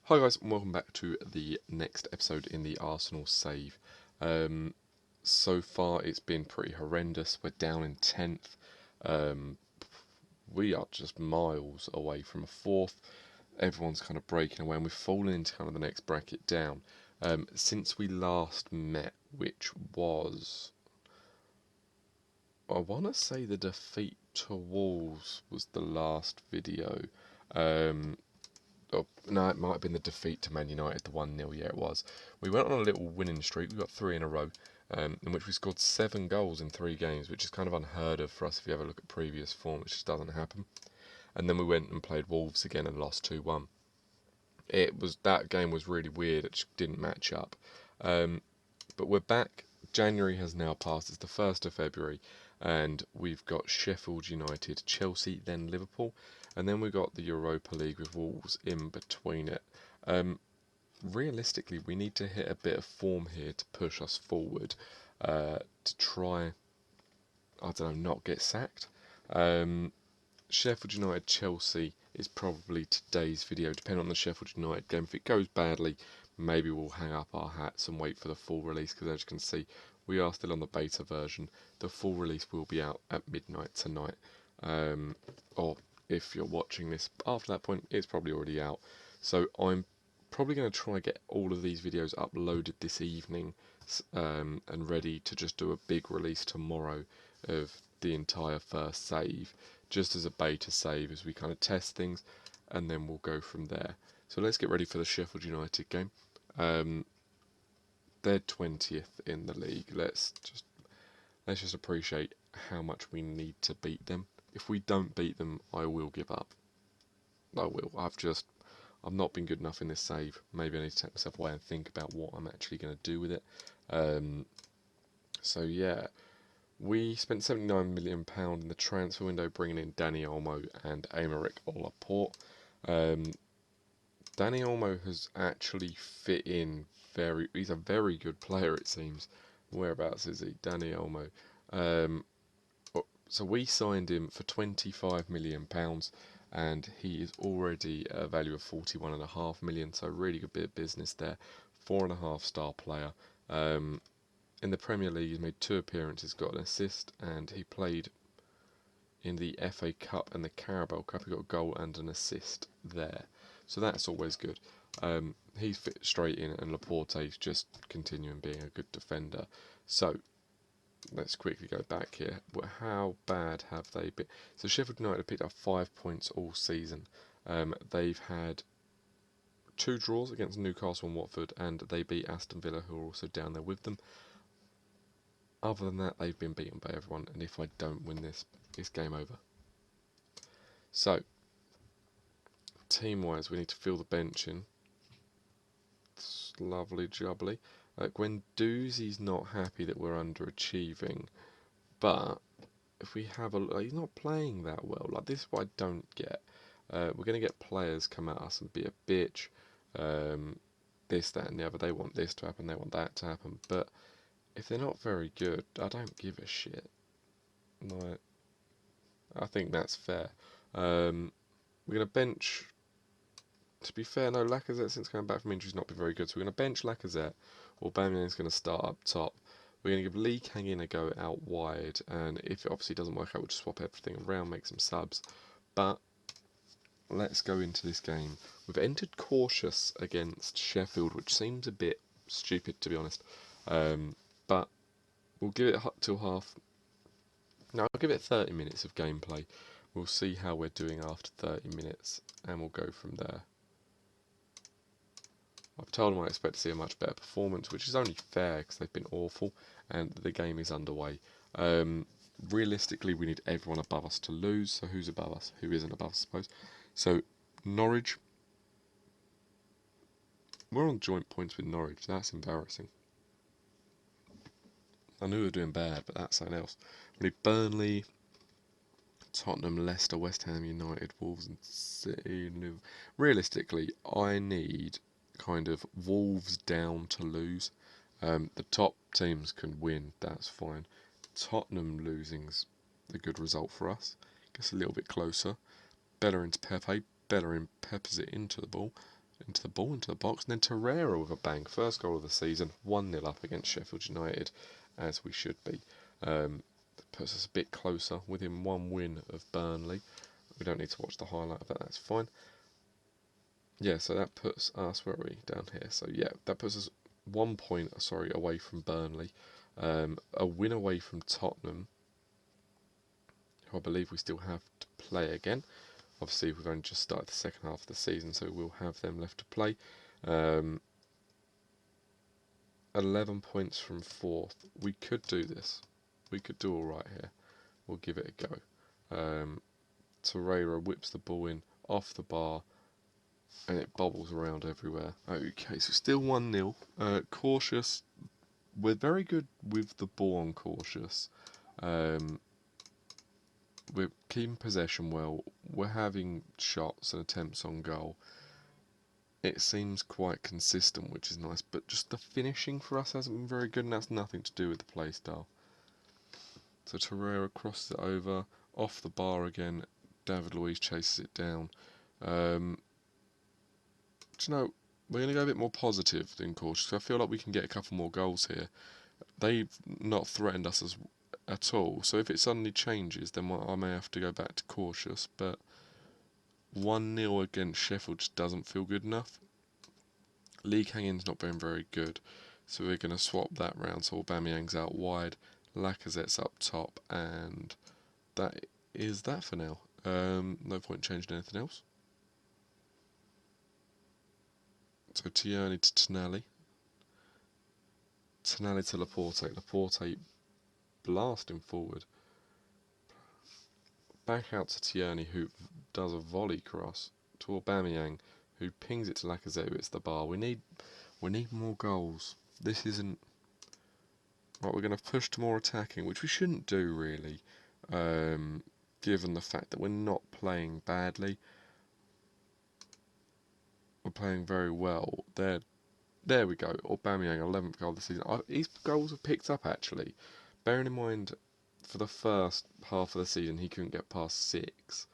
Hi guys, and welcome back to the next episode in the Arsenal save. So far it's been pretty horrendous. We're down in 10th. Um, we are just miles away from a fourth. Everyone's kind of breaking away and we've fallen into kind of the next bracket down. Since we last met, which was, I want to say the defeat to Wolves was the last video. Um, Oh, no, it might have been the defeat to Man United, the 1-0, yeah it was. We went on a little winning streak, we got 3 in a row, in which we scored 7 goals in 3 games, which is kind of unheard of for us if you ever look at previous form, which just doesn't happen. And then we went and played Wolves again and lost 2-1. That game was really weird, it just didn't match up. But we're back. January has now passed, it's the 1st of February, and we've got Sheffield United, Chelsea, then Liverpool, and then we've got the Europa League with Wolves in between it. Realistically, we need to hit a bit of form here to push us forward, to try, I don't know, not get sacked. Sheffield United Chelsea is probably today's video, depending on the Sheffield United game. If it goes badly, maybe we'll hang up our hats and wait for the full release, because as you can see, we are still on the beta version. The full release will be out at midnight tonight. Or if you're watching this after that point, it's probably already out. So I'm probably going to try and get all of these videos uploaded this evening, and ready to just do a big release tomorrow of the entire first save, just as a beta save as we kind of test things, and then we'll go from there. So let's get ready for the Sheffield United game. They're 20th in the league. Let's just appreciate how much we need to beat them. If we don't beat them, I will give up. I will. I've not been good enough in this save. Maybe I need to take myself away and think about what I'm actually going to do with it. So yeah, we spent £79 million in the transfer window, bringing in Dani Olmo and Aymeric Laporte. Dani Olmo has actually fit in he's a very good player, it seems. Whereabouts is he? Dani Olmo. So we signed him for £25 million, and he is already a value of £41.5 million, so really good bit of business there. 4.5-star player. In the Premier League, he's made 2 appearances, got an assist, and he played in the FA Cup and the Carabao Cup. He got a goal and an assist there, so that's always good. He's fit straight in, and Laporte's just continuing being a good defender. So let's quickly go back here. How bad have they been? So Sheffield United have picked up 5 points all season. They've had 2 draws against Newcastle and Watford, and they beat Aston Villa, who are also down there with them. Other than that, they've been beaten by everyone, and if I don't win this, it's game over. So, team-wise, we need to fill the bench in. It's lovely jubbly. Guendouzi's not happy that we're underachieving, but if we have he's not playing that well. Like, this is what I don't get. We're going to get players come at us and be a bitch. This, that, and the other. They want this to happen, they want that to happen, but if they're not very good, I don't give a shit. Like, I think that's fair. We're going to bench. To be fair, no, Lacazette, since coming back from injury, has not been very good. So we're going to bench Lacazette. Aubameyang's going to start up top. We're going to give Lee Kang-in a go out wide. And if it obviously doesn't work out, we'll just swap everything around, make some subs. But let's go into this game. We've entered cautious against Sheffield, which seems a bit stupid, to be honest. But we'll give it till half. No, I'll give it 30 minutes of gameplay. We'll see how we're doing after 30 minutes, and we'll go from there. I've told them I expect to see a much better performance, which is only fair because they've been awful, and the game is underway. Realistically, we need everyone above us to lose, so who's above us? Who isn't above us, I suppose? So, Norwich. We're on joint points with Norwich, that's embarrassing. I knew we were doing bad, but that's something else. We need Burnley, Tottenham, Leicester, West Ham United, Wolves and City. Realistically, I need kind of Wolves down to lose. The top teams can win, that's fine. Tottenham losing's a good result for us. Gets a little bit closer. Better into Pepe. Bellerin peppers it into the ball. into the ball, into the box, and then Torreira with a bang. First goal of the season, 1-0 up against Sheffield United, as we should be. That puts us a bit closer, within one win of Burnley. We don't need to watch the highlight of that, that's fine. Yeah, so that puts us, where are we? Down here. So yeah, that puts us 1 point, away from Burnley. A win away from Tottenham, who I believe we still have to play again. Obviously, we've only just started the second half of the season, so we'll have them left to play. 11 points from 4th. We could do this. We could do alright here. We'll give it a go. Torreira whips the ball in off the bar, and it bobbles around everywhere. Okay, so still 1-0. Cautious. We're very good with the ball on Cautious. We're keeping possession well. We're having shots and attempts on goal. It seems quite consistent, which is nice, but just the finishing for us hasn't been very good, and that's nothing to do with the play style. So Torreira crosses it over, off the bar again. David Luiz chases it down. Do you know, we're going to go a bit more positive than cautious. I feel like we can get a couple more goals here. They've not threatened us at all, so if it suddenly changes, then I may have to go back to cautious, but 1-0 against Sheffield just doesn't feel good enough. League hanging's not been very good, so we're going to swap that round. So Aubameyang's out wide, Lacazette's up top, and that is that for now. No point changing anything else. So Tierney to Tonali. Tonali to Laporte. Laporte blasting forward. Back out to Tierney, who does a volley cross to Aubameyang, who pings it to Lacazette, who hits the bar. We need more goals. This isn't... Right, we're going to push to more attacking, which we shouldn't do, really, given the fact that we're not playing badly. We're playing very well. There we go. Aubameyang, 11th goal of the season. His goals have picked up, actually. Bearing in mind, for the first half of the season, he couldn't get past 6.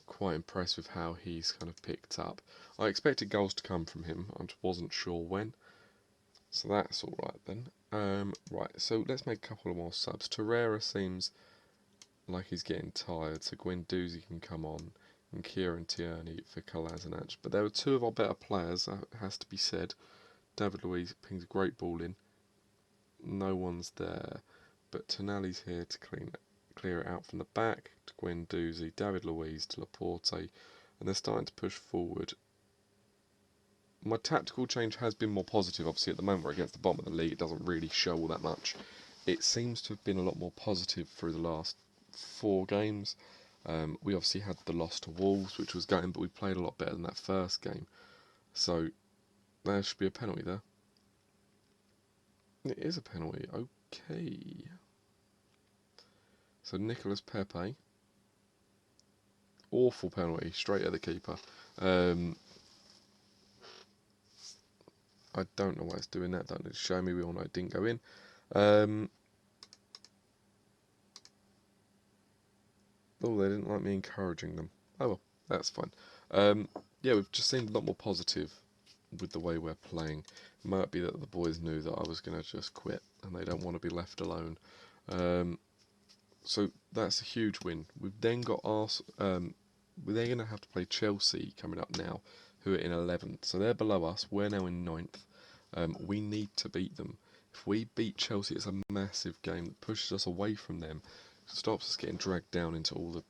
Quite impressed with how he's kind of picked up. I expected goals to come from him. I just wasn't sure when. So that's alright then. Right, so let's make a couple of more subs. Torreira seems like he's getting tired, so Guendouzi can come on, and Kieran Tierney for Kolasinac. But there were two of our better players, that has to be said. David Luiz pings a great ball in. No one's there, but Tonali's here to clear it out from the back to Guendouzi, David Luiz to Laporte, and they're starting to push forward. My tactical change has been more positive. Obviously, at the moment we're against the bottom of the league, it doesn't really show all that much. It seems to have been a lot more positive through the last 4 games. We obviously had the loss to Wolves, which was going, but we played a lot better than that first game. So there should be a penalty there. It is a penalty. Okay. So Nicolas Pepe. Awful penalty, straight at the keeper. I don't know why it's doing that. Don't show me. We all know it didn't go in. Oh, they didn't like me encouraging them. Oh well, that's fine. Yeah, we've just seemed a lot more positive with the way we're playing. It might be that the boys knew that I was going to just quit and they don't want to be left alone. So that's a huge win. We've then got we're then going to have to play Chelsea coming up now, who are in 11th. So they're below us. We're now in 9th. We need to beat them. If we beat Chelsea, it's a massive game that pushes us away from them. Stops us getting dragged down into all the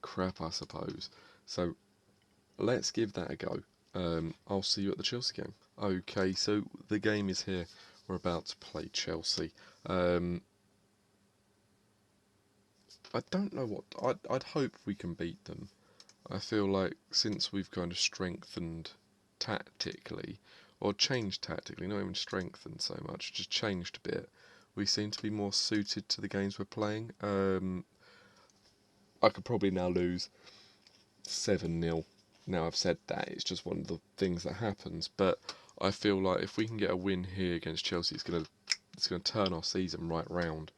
crap, I suppose. So let's give that a go. I'll see you at the Chelsea game. Okay, so the game is here. We're about to play Chelsea. I don't know what... I'd hope we can beat them. I feel like since we've kind of strengthened tactically, or changed tactically, not even strengthened so much, just changed a bit, we seem to be more suited to the games we're playing. I could probably now lose 7-0. Now I've said that, it's just one of the things that happens, but I feel like if we can get a win here against Chelsea, it's gonna turn our season right round.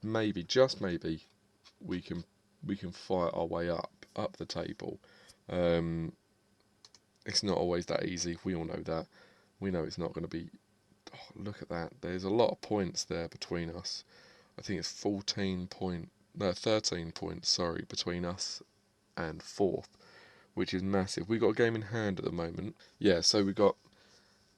Maybe, just maybe, we can fight our way up up the table. It's not always that easy. We all know that. We know it's not going to be. Oh, look at that. There's a lot of points there between us. I think it's 13 points, sorry, between us and fourth, which is massive. We got a game in hand at the moment. Yeah, so we got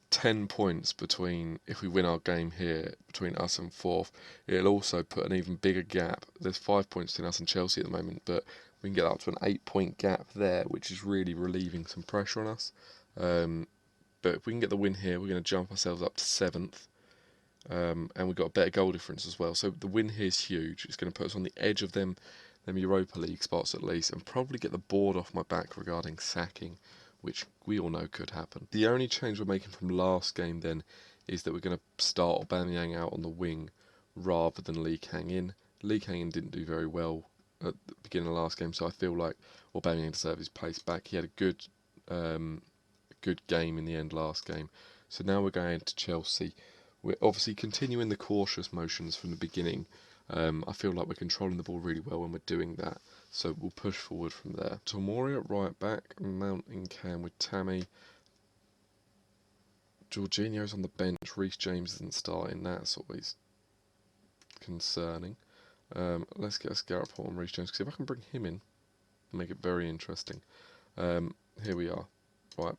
10 points between, if we win our game here, between us and fourth. It'll also put an even bigger gap. There's 5 points between us and Chelsea at the moment, but we can get up to an 8-point gap there, which is really relieving some pressure on us. But if we can get the win here, we're going to jump ourselves up to 7th. And we've got a better goal difference as well. So the win here is huge. It's going to put us on the edge of them Europa League spots at least, and probably get the board off my back regarding sacking, which we all know could happen. The only change we're making from last game then is that we're going to start Aubameyang out on the wing rather than Lee Kang in. Lee Kang in didn't do very well at the beginning of the last game, so I feel like Aubameyang deserves his place back. He had a good game in the end last game. So now we're going to Chelsea. We're obviously continuing the cautious motions from the beginning. I feel like we're controlling the ball really well when we're doing that, so we'll push forward from there. Tomori at right back, Mount in cam with Tammy. Jorginho's on the bench, Reece James isn't starting, that's always concerning. Let's get a scout report on Reece James, because if I can bring him in, make it very interesting. Here we are. Right.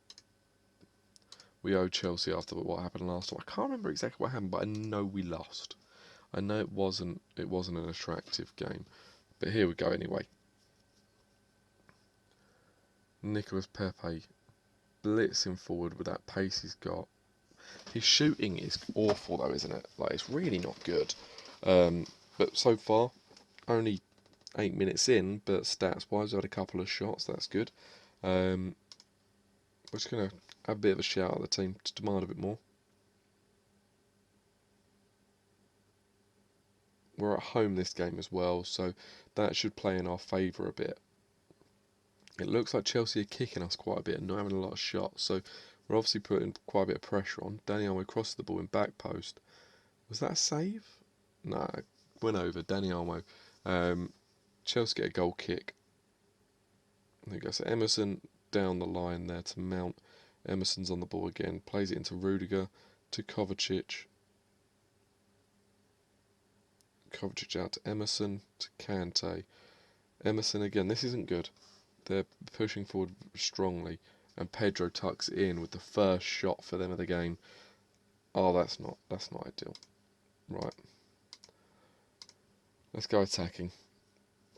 We owe Chelsea after what happened last time. I can't remember exactly what happened, but I know we lost. I know it wasn't an attractive game, but here we go anyway. Nicolas Pepe blitzing forward with that pace he's got. His shooting is awful though, isn't it? Like, it's really not good. But so far, only 8 minutes in, but stats-wise, I had a couple of shots. That's good. We're just going to have a bit of a shout at the team to demand a bit more. We're at home this game as well, so that should play in our favour a bit. It looks like Chelsea are kicking us quite a bit and not having a lot of shots, so we're obviously putting quite a bit of pressure on. Danny Olmo crossed the ball in back post. Was that a save? No, went over. Danny Olmo. Chelsea get a goal kick. There you go. So Emerson down the line there to Mount. Emerson's on the ball again. Plays it into Rudiger to Kovacic. Kovacic out to Emerson to Kante. Emerson again. This isn't good. They're pushing forward strongly, and Pedro tucks in with the first shot for them of the game. Oh, that's not ideal. Right. Let's go attacking.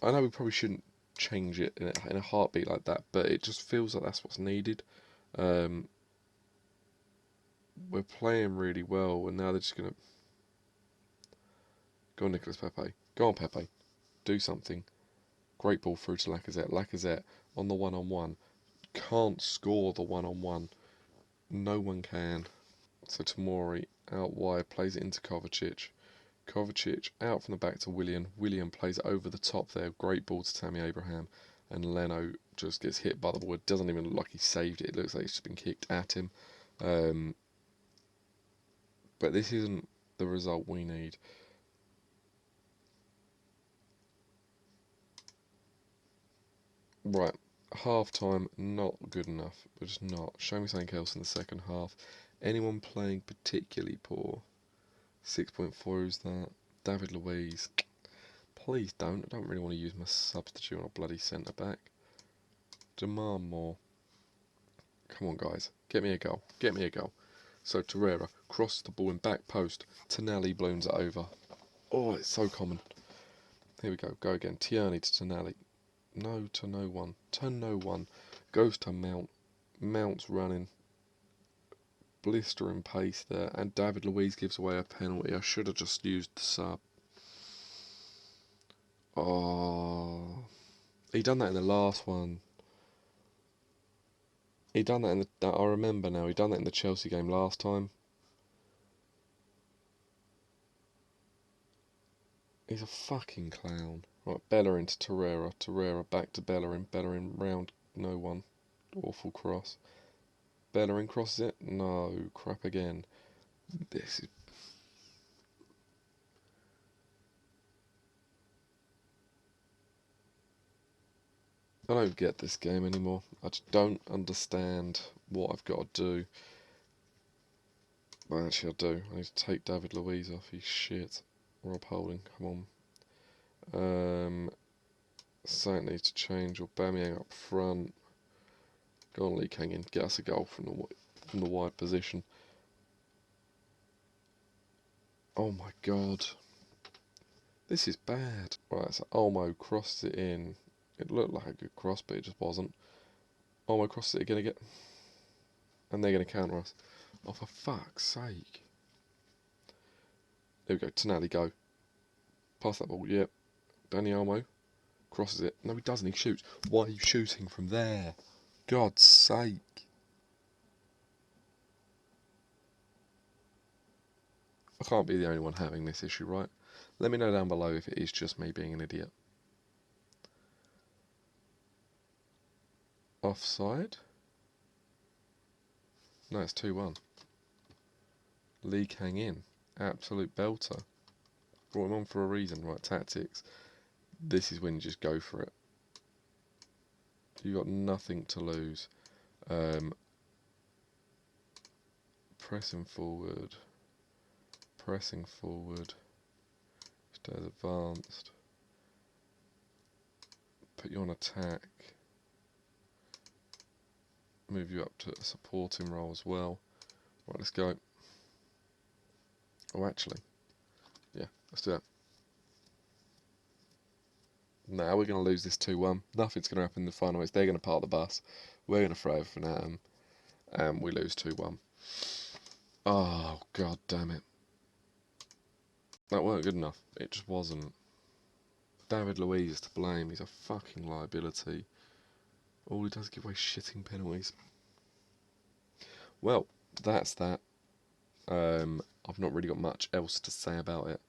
I know we probably shouldn't change it in a heartbeat like that, but it just feels like that's what's needed. We're playing really well, and now they're just going to... Go on, Nicolas Pepe. Go on, Pepe. Do something. Great ball through to Lacazette. Lacazette on the one-on-one. Can't score the one-on-one. No one can. So Tomori out wide, plays it into Kovacic. Kovacic out from the back to Willian. Willian plays it over the top there. Great ball to Tammy Abraham. And Leno just gets hit by the ball. It doesn't even look like he saved it. It looks like it's just been kicked at him. But this isn't the result we need. Right. Half time, not good enough. We're just not. Show me something else in the second half. Anyone playing particularly poor? 6.4 is that. David Luiz. Please don't. I don't really want to use my substitute on a bloody centre back. Demand more. Come on, guys. Get me a goal. Get me a goal. So Torreira crosses the ball in back post. Tonali blooms it over. Oh, it's so common. Here we go. Go again. Tierney to Tonali. No to no one. To no one. Goes to Mount. Mount's running. Blistering pace there. And David Luiz gives away a penalty. I should have just used the sub. Oh. He done that in the last one. He done that in the... I remember now. He done that in the Chelsea game last time. He's a fucking clown. Right, Bellerin to Torreira. Torreira back to Bellerin. Bellerin round no one. Awful cross. Bellerin crosses it. No. Crap again. This is... I don't get this game anymore. I just don't understand what I've got to do. Well, actually I do. I need to take David LUIZ off. He's shit. Rob Holding, come on. Something needs to change. Aubameyang up front. Go on, Lee Kang in. Get us a goal from the wide position. Oh my god. This is bad. Right, so Olmo crosses it in. It looked like a good cross, but it just wasn't. Olmo crosses it again. And they're going to counter us. Oh, for fuck's sake. There we go. Tonali, go. Pass that ball. Yep. Danny Olmo crosses it. No, he doesn't. He shoots. Why are you shooting from there? God's sake. I can't be the only one having this issue, right? Let me know down below if it is just me being an idiot. Offside? No, it's 2-1. Lee Kang in. Absolute belter. Brought him on for a reason, right? Tactics. This is when you just go for it. You've got nothing to lose. Pressing forward. Pressing forward. Stay advanced. Put you on attack. Move you up to a supporting role as well. Right, let's go. Oh, actually. Yeah, let's do that. Now we're going to lose this 2-1. Nothing's going to happen in the final. They're going to park the bus. We're going to throw everything at them. And we lose 2-1. Oh, god damn it. That weren't good enough. It just wasn't. David LUIZ is to blame. He's a fucking liability. All he does is give away shitting penalties. Well, that's that. I've not really got much else to say about it.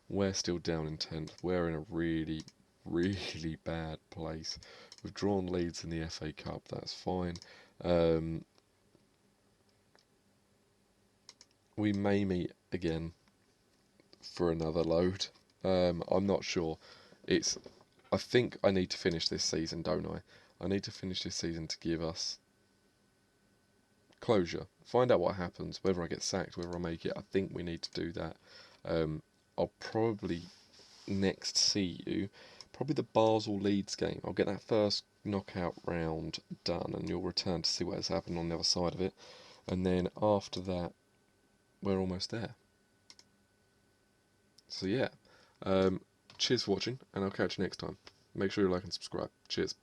We're still down in 10th. We're in a really, really bad place. We've drawn Leeds in the FA Cup. That's fine. We may meet again for another load. I'm not sure. I think I need to finish this season, don't I? I need to finish this season to give us closure. Find out what happens, whether I get sacked, whether I make it. I think we need to do that. I'll probably next see you, probably the Basel Leeds game. I'll get that first knockout round done, and you'll return to see what has happened on the other side of it. And then after that, we're almost there. So yeah, cheers for watching, and I'll catch you next time. Make sure you like and subscribe. Cheers.